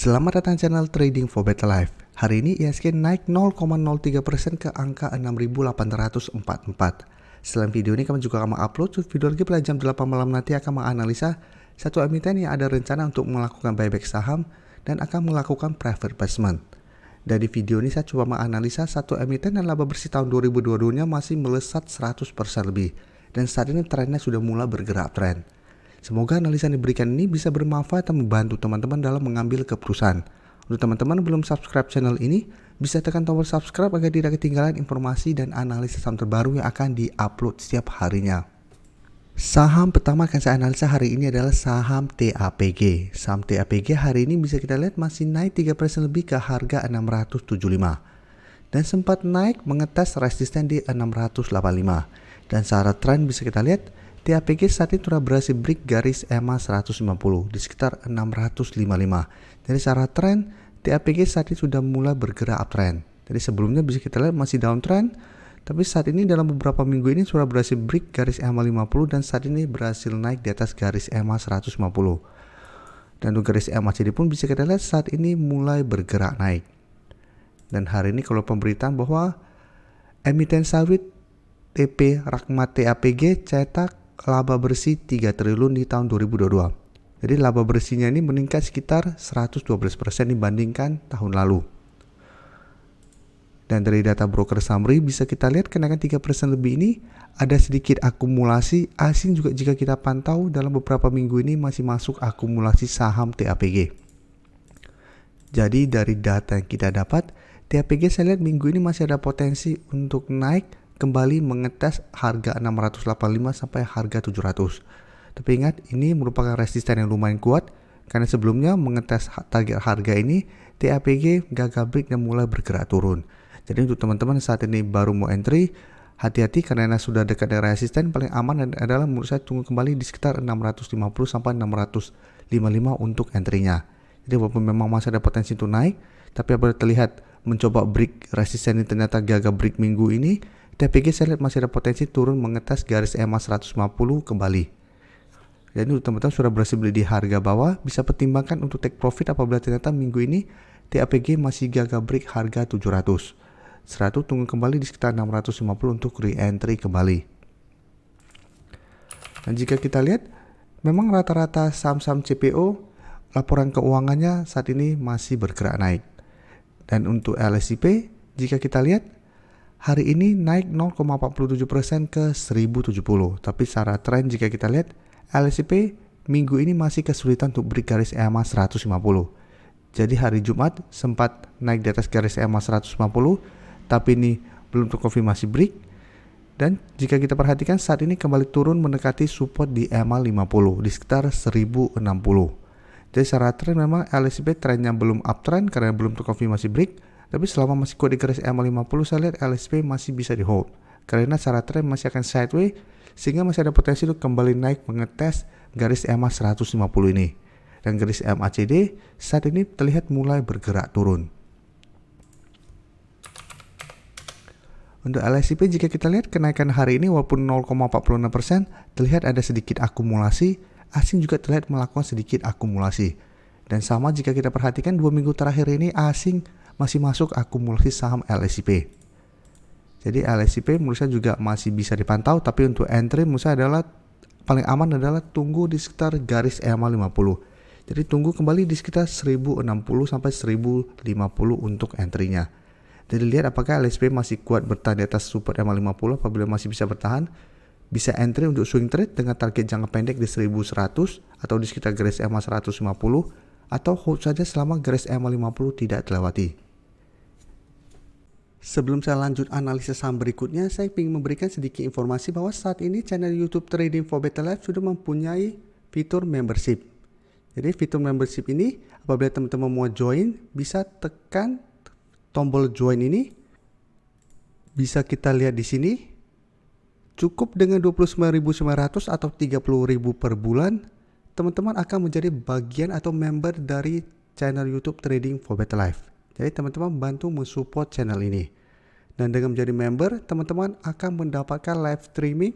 Selamat datang channel Trading for Better Life. Hari ini IHSG naik 0,03% ke angka 6.844. Selain video ini kami juga akan mengupload video lagi pada jam 8 malam nanti akan menganalisa satu emiten yang ada rencana untuk melakukan buyback saham dan akan melakukan private placement. Dari video ini saya coba menganalisa satu emiten yang laba bersih tahun 2022-nya masih melesat 100% lebih dan saat ini trennya sudah mulai bergerak tren. Semoga analisa yang diberikan ini bisa bermanfaat dan membantu teman-teman dalam mengambil keputusan. Untuk teman-teman yang belum subscribe channel ini, bisa tekan tombol subscribe agar tidak ketinggalan informasi dan analisis saham terbaru yang akan di-upload setiap harinya. Saham pertama akan saya analisa hari ini adalah saham TAPG. Saham TAPG hari ini bisa kita lihat masih naik 3% lebih ke harga 675. Dan sempat naik mengetes resisten di 685. Dan secara tren bisa kita lihat TAPG saat ini sudah berhasil break garis EMA 150 di sekitar 655. Jadi secara tren TAPG saat ini sudah mulai bergerak uptrend. Jadi sebelumnya bisa kita lihat masih downtrend, tapi saat ini dalam beberapa minggu ini sudah berhasil break garis EMA 50 dan saat ini berhasil naik di atas garis EMA 150. Dan untuk garis EMA CD pun bisa kita lihat saat ini mulai bergerak naik. Dan hari ini kalau pemberitaan bahwa emiten sawit TP Rakhmat TAPG cetak laba bersih 3 triliun di tahun 2022. Jadi laba bersihnya ini meningkat sekitar 112% dibandingkan tahun lalu. Dan dari data broker summary bisa kita lihat kenaikan 3% lebih ini ada sedikit akumulasi asing juga jika kita pantau dalam beberapa minggu ini masih masuk akumulasi saham TAPG. Jadi dari data yang kita dapat, TAPG saya lihat minggu ini masih ada potensi untuk naik kembali mengetes harga 685 sampai harga 700. Tapi ingat, ini merupakan resisten yang lumayan kuat karena sebelumnya mengetes target harga ini TAPG gagal break dan mulai bergerak turun. Jadi untuk teman-teman saat ini baru mau entry, hati-hati karena sudah dekat dengan resisten. Paling aman adalah menurut saya tunggu kembali di sekitar 650 sampai 655 untuk entry-nya. Jadi walaupun memang masih ada potensi untuk naik, tapi apabila terlihat mencoba break resisten ini ternyata gagal break minggu ini, TAPG saya lihat masih ada potensi turun mengetes garis EMA 150 kembali. Jadi untuk teman-teman sudah berhasil beli di harga bawah, bisa pertimbangkan untuk take profit apabila ternyata minggu ini TAPG masih gagal break harga 700. Setelah itu tunggu kembali di sekitar 650 untuk re-entry kembali. Dan jika kita lihat, memang rata-rata saham-saham CPO laporan keuangannya saat ini masih bergerak naik. Dan untuk LSIP, jika kita lihat hari ini naik 0,47% ke 1070. Tapi secara tren jika kita lihat LSIP minggu ini masih kesulitan untuk break garis EMA 150. Jadi hari Jumat sempat naik di atas garis EMA 150, tapi ini belum terkonfirmasi break. Dan jika kita perhatikan saat ini kembali turun mendekati support di EMA 50 di sekitar 1060. Jadi secara tren memang LSIP trennya belum uptrend karena belum terkonfirmasi break. Tapi selama masih kuat di garis EMA 50 saya lihat LSP masih bisa di hold karena secara tren masih akan sideways sehingga masih ada potensi untuk kembali naik mengetes garis EMA 150 ini. Dan garis EMA CD saat ini terlihat mulai bergerak turun. Untuk LSIP jika kita lihat kenaikan hari ini walaupun 0,46% terlihat ada sedikit akumulasi, asing juga terlihat melakukan sedikit akumulasi. Dan sama jika kita perhatikan 2 minggu terakhir ini asing masih masuk akumulasi saham LSIP. Jadi LSIP menurut saya juga masih bisa dipantau, tapi untuk entry menurut saya adalah paling aman adalah tunggu di sekitar garis EMA 50. Jadi tunggu kembali di sekitar 1060 sampai 1050 untuk entry-nya. Jadi lihat apakah LSIP masih kuat bertahan di atas support EMA 50. Apabila masih bisa bertahan, bisa entry untuk swing trade dengan target jangka pendek di 1100 atau di sekitar garis EMA 150 atau hold saja selama garis EMA 50 tidak terlewati. Sebelum saya lanjut analisis saham berikutnya, saya ingin memberikan sedikit informasi bahwa saat ini channel YouTube Trading for Better Life sudah mempunyai fitur membership. Jadi fitur membership ini apabila teman-teman mau join, bisa tekan tombol join ini. Bisa kita lihat di sini. Cukup dengan 29.900 atau 30.000 per bulan, teman-teman akan menjadi bagian atau member dari channel YouTube Trading for Better Life. Jadi teman-teman bantu mensupport channel ini. Dan dengan menjadi member, teman-teman akan mendapatkan live streaming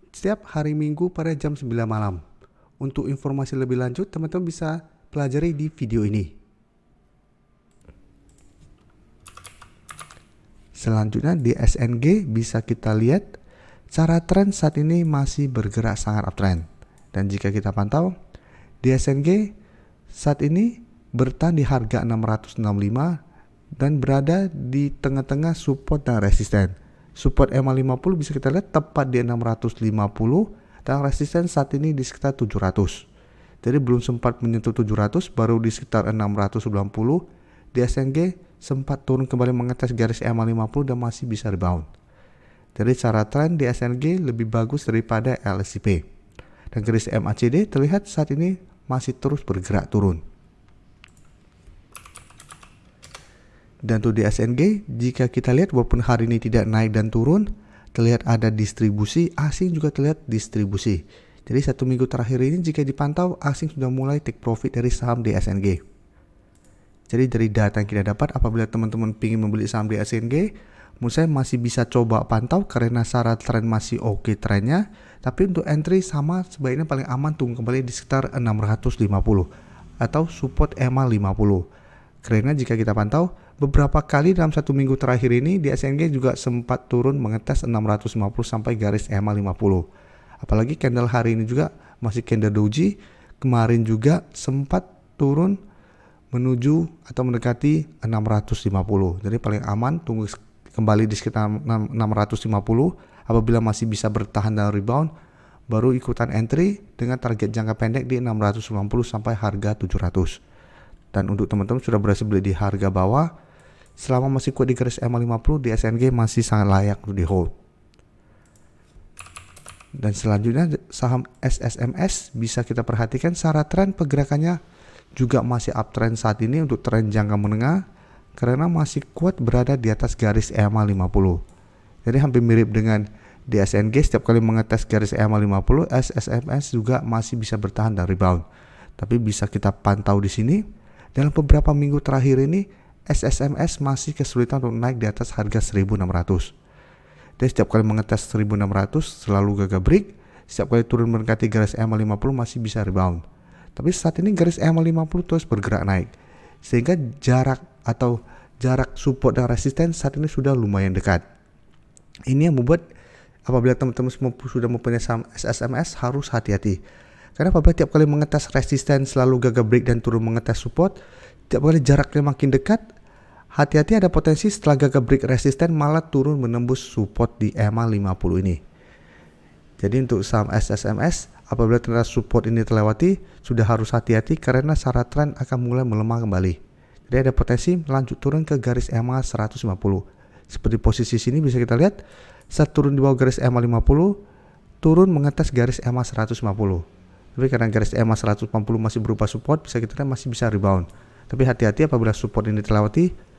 setiap hari Minggu pada jam 9 malam. Untuk informasi lebih lanjut, teman-teman bisa pelajari di video ini. Selanjutnya di SNG bisa kita lihat cara tren saat ini masih bergerak sangat uptrend. Dan jika kita pantau di SNG saat ini bertahan di harga 665 dan berada di tengah-tengah support dan resisten. Support EMA50 bisa kita lihat tepat di 650 dan resisten saat ini di sekitar 700. Jadi belum sempat menyentuh 700, baru di sekitar 690. Di SNG sempat turun kembali mengetes garis EMA50 dan masih bisa rebound. Jadi cara tren di SNG lebih bagus daripada LSIP. Dan garis MACD terlihat saat ini masih terus bergerak turun. Dan tuh di SNG, jika kita lihat walaupun hari ini tidak naik dan turun, terlihat ada distribusi, asing juga terlihat distribusi. Jadi 1 minggu terakhir ini jika dipantau, asing sudah mulai take profit dari saham di SNG. Jadi dari data yang kita dapat, apabila teman-teman ingin membeli saham di SNG, menurut saya masih bisa coba pantau karena syarat tren masih oke trennya. Tapi untuk entry sama sebaiknya paling aman tunggu kembali di sekitar 650 atau support EMA 50. Karena jika kita pantau beberapa kali dalam 1 minggu terakhir ini di SNG juga sempat turun mengetes 650 sampai garis EMA 50. Apalagi candle hari ini juga masih candle doji, kemarin juga sempat turun menuju atau mendekati 650. Jadi paling aman tunggu kembali di sekitar 650. Apabila masih bisa bertahan dan rebound, baru ikutan entry dengan target jangka pendek di 690 sampai harga 700. Dan untuk teman-teman sudah berhasil beli di harga bawah, selama masih kuat di garis EMA50 di SNG masih sangat layak untuk di hold. Dan selanjutnya saham SSMS bisa kita perhatikan secara tren pergerakannya juga masih uptrend saat ini untuk tren jangka menengah karena masih kuat berada di atas garis EMA 50. Jadi hampir mirip dengan di SNG, setiap kali mengetes garis EMA 50, SSMS juga masih bisa bertahan dan rebound. Tapi bisa kita pantau di sini, dalam beberapa minggu terakhir ini SSMS masih kesulitan untuk naik di atas harga 1600. Dan setiap kali mengetes 1600 selalu gagal break, setiap kali turun mendekati garis EMA 50 masih bisa rebound. Tapi saat ini garis EMA 50 terus bergerak naik, sehingga jarak support dan resisten saat ini sudah lumayan dekat. Ini yang membuat apabila teman-teman sudah mempunyai saham SSMS harus hati-hati. Karena apabila tiap kali mengetes resisten selalu gagal break dan turun mengetes support, tiap kali jaraknya makin dekat, hati-hati ada potensi setelah gagal break resisten malah turun menembus support di EMA 50 ini. Jadi untuk saham SSMS, apabila ternyata support ini terlewati, sudah harus hati-hati karena syarat tren akan mulai melemah kembali. Jadi ada potensi lanjut turun ke garis EMA 150. Seperti posisi sini bisa kita lihat, saat turun di bawah garis EMA 50, turun mengetes garis EMA 150. Tapi karena garis EMA 140 masih berupa support, bisa kita lihat masih bisa rebound. Tapi hati-hati apabila support ini terlewati,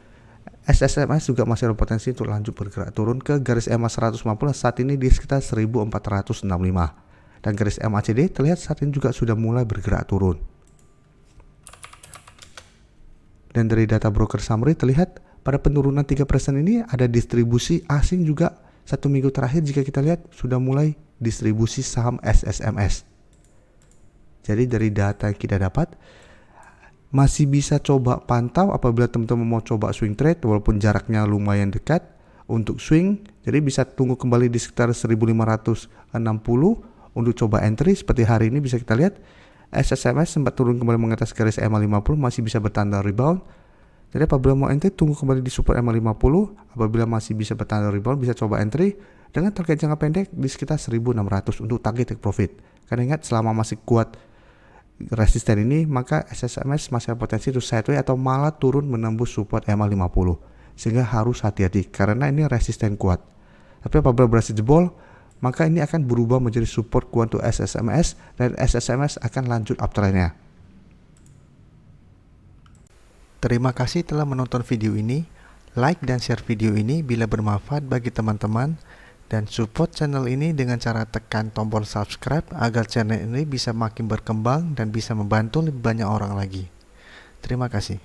SSMS juga masih ada potensi untuk lanjut bergerak turun ke garis EMA 150 saat ini di sekitar 1465. Dan garis MACD terlihat saat ini juga sudah mulai bergerak turun. Dan dari data broker summary terlihat pada penurunan 3% ini ada distribusi asing juga 1 minggu terakhir jika kita lihat sudah mulai distribusi saham SSMS. Jadi dari data yang kita dapat masih bisa coba pantau apabila teman-teman mau coba swing trade walaupun jaraknya lumayan dekat untuk swing. Jadi bisa tunggu kembali di sekitar 1560 untuk coba entry. Seperti hari ini bisa kita lihat SSMS sempat turun kembali mengatas garis EMA 50 masih bisa bertanda rebound. Jadi apabila mau entry tunggu kembali di support EMA 50, apabila masih bisa bertanda rebound bisa coba entry dengan target jangka pendek di sekitar 1600 untuk target take profit. Karena ingat selama masih kuat resisten ini maka SSMS masih ada potensi untuk sideways atau malah turun menembus support EMA 50. Sehingga harus hati-hati karena ini resisten kuat. Tapi apabila berhasil jebol maka ini akan berubah menjadi support kuat untuk SSMS dan SSMS akan lanjut uptrendnya. Terima kasih telah menonton video ini. Like dan share video ini bila bermanfaat bagi teman-teman dan support channel ini dengan cara tekan tombol subscribe agar channel ini bisa makin berkembang dan bisa membantu lebih banyak orang lagi. Terima kasih.